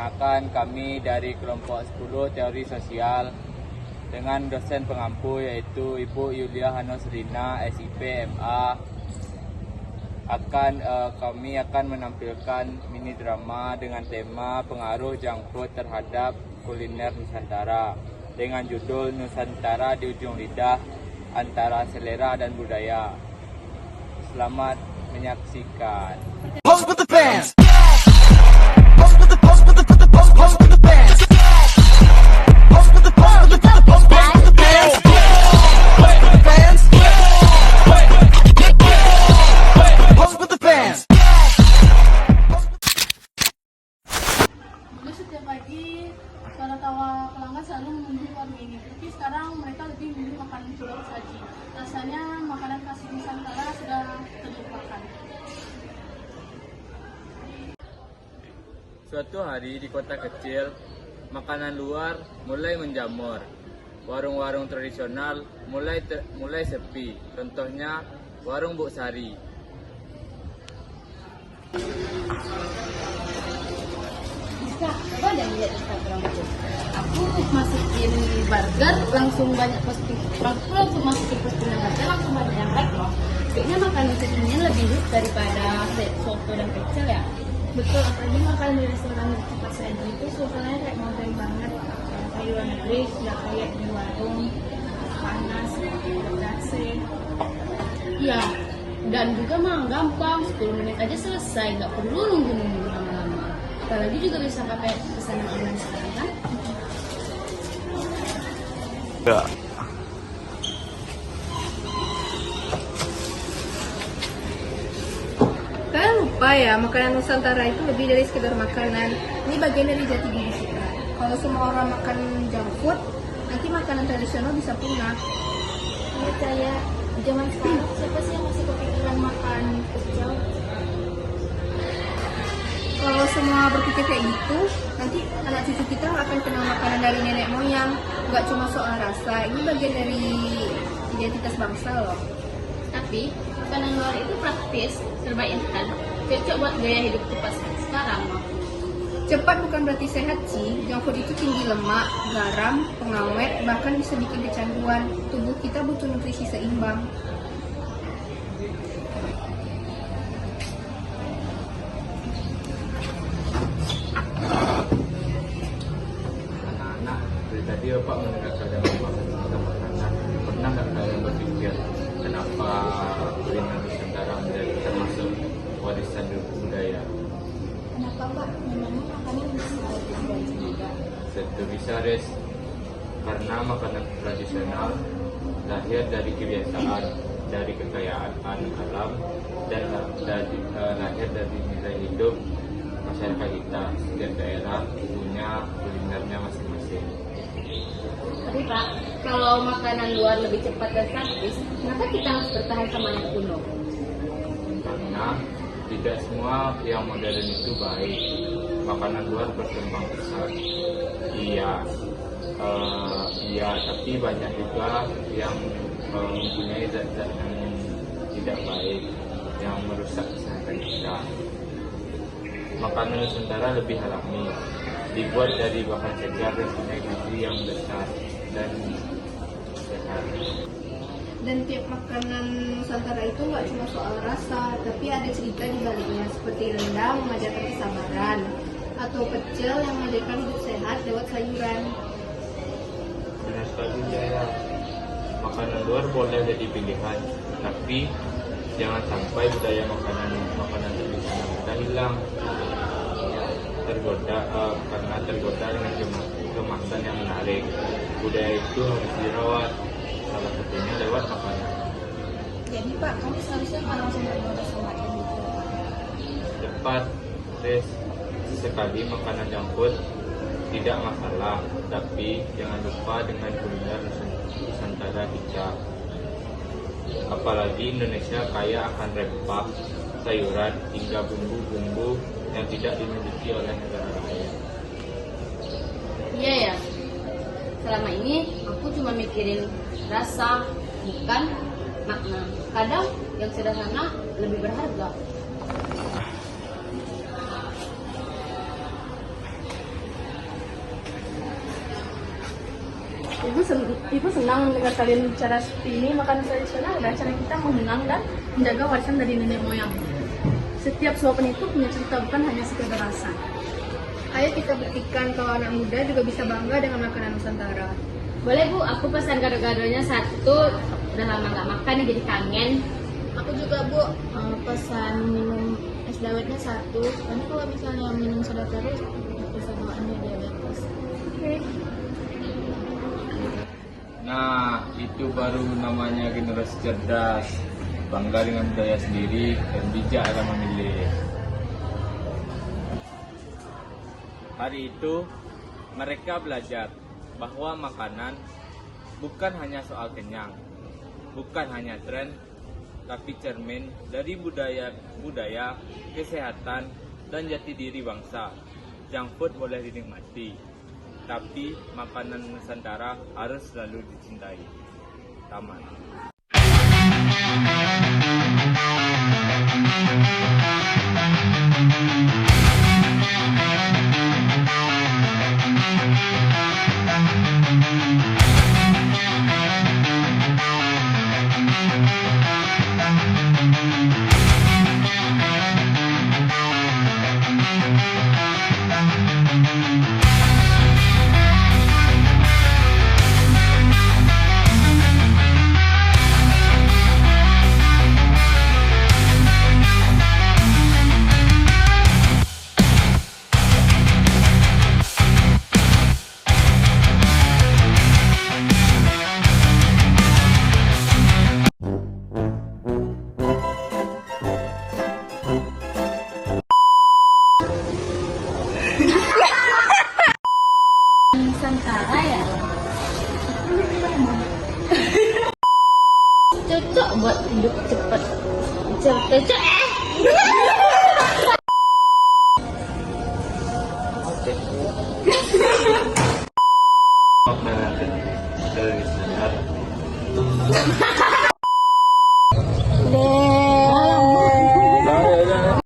Perkenalkan, kami dari kelompok 10 teori sosial dengan dosen pengampu yaitu Ibu Yulia Hanosrina, SIP MA. Kami akan menampilkan mini drama dengan tema pengaruh junk food terhadap kuliner Nusantara dengan judul Nusantara di Ujung Lidah, Antara Selera dan Budaya. Selamat menyaksikan. Pose with the fans. Setiap pagi para tawa pelanggan selalu mengunjungi warung ini, tapi sekarang mereka lebih memilih makanan pulau saji. Rasanya makanan khas Nusantara sudah terlupakan. Suatu hari di kota kecil, makanan luar mulai menjamur. Warung-warung tradisional mulai sepi. Contohnya warung Bu Sari. Coba deh lihat Instagram aku. Aku masukin burger langsung banyak posting. Aku langsung masukin postingan burger langsung banyak yang like loh. Kayaknya makanan kekinian lebih hit daripada soto dan pecel ya. Betul, apalagi makanan di restoran tempat saya itu suasananya kayak modern banget. Kayak luar negeri, nggak kayak di warung panas, berdasi. Iya. Dan juga mah gampang, 10 menit aja selesai, nggak perlu nunggu lama-lama. Apalagi juga bisa pakai pesanan online sekarang kan? Ya. Kalian lupa ya, makanan Nusantara itu lebih dari sekedar makanan. Ini bagian dari jati diri kita. Kalau semua orang makan junk food, nanti makanan tradisional bisa punah. Iya kayak zaman sekarang siapa sih yang masih kepikiran makan pecel? Kalau semua berpikir kayak gitu, nanti anak cucu kita nggak akan kenal makanan dari nenek moyang. Nggak cuma soal rasa, ini bagian dari identitas bangsa loh. Tapi makanan luar itu praktis, serba instan, cocok buat gaya hidup cepat sekarang loh. Cepat bukan berarti sehat sih. Junk food itu tinggi lemak, garam, pengawet, bahkan bisa bikin kecanduan. Tubuh kita butuh nutrisi seimbang. Anak-anak, dari tadi Bapak mendengar kalian membahas tentang makanan. Pernah nggak kalian berpikir kenapa kuliner Nusantara menjadi termasuk warisan budaya? Kenapa Pak? Memangnya makanan bisa dijual juga? Tentu bisa, Res. Karena makanan tradisional lahir dari kebiasaan, dari kekayaan alam, dan lahir dari nilai hidup masyarakat kita. Setiap daerah punya kulinernya masing-masing. Tapi Pak, kalau makanan luar lebih cepat dan praktis, kenapa kita harus bertahan sama yang kuno? Karena tidak semua yang modern itu baik. Makanan luar berkembang pesat. Iya, tapi banyak juga yang mempunyai zat-zat yang tidak baik, yang merusak kesehatan kita. Makanan Nusantara lebih alami, dibuat dari bahan segar dan punya gizi yang besar dan sehat. Dan tiap makanan Nusantara itu nggak cuma soal rasa, tapi ada cerita di baliknya. Seperti rendang mengajarkan kesabaran, atau pecel yang mengajarkan hidup sehat lewat sayuran. Benar sekali, ya. Makanan luar boleh jadi pilihan, tapi jangan sampai budaya makanan tradisional kita hilang. Karena tergoda dengan kemasan yang menarik. Budaya itu harus dirawat, salah satunya lewat makanan. Jadi Pak, kamu seharusnya kalau sama semacam itu. Cepat, Res. Sekali makanan junk food tidak masalah, tapi jangan lupa dengan kuliner Nusantara kita. Apalagi Indonesia kaya akan rempah, sayuran, hingga bumbu-bumbu yang tidak dimiliki oleh negara lain. Iya ya, selama ini aku cuma mikirin rasa, bukan makna. Kadang yang sederhana lebih berharga. Ibu senang mendengar kalian bicara seperti ini. Makanan tradisional adalah cara kita mengenang dan menjaga warisan dari nenek moyang. Setiap suapan itu punya cerita, bukan hanya sekedar rasa. Ayo kita buktikan kalau anak muda juga bisa bangga dengan makanan Nusantara. Boleh Bu, aku pesan gado-gadonya satu. Udah lama nggak makan nih jadi kangen. Aku juga Bu. Pesan minum es dawetnya satu. Karena kalau misalnya minum soda terus bisa bawaannya diabetes. Nah, itu baru namanya generasi cerdas, bangga dengan budaya sendiri dan bijak dalam memilih. Hari itu, mereka belajar bahwa makanan bukan hanya soal kenyang, bukan hanya tren, tapi cermin dari budaya, kesehatan, dan jati diri bangsa. Junk food boleh dinikmati, tapi makanan Nusantara harus selalu dicintai. Tamat. Nusantara ya? Cocok buat hidup cepet. Cocok. Makanan dari Nusantara.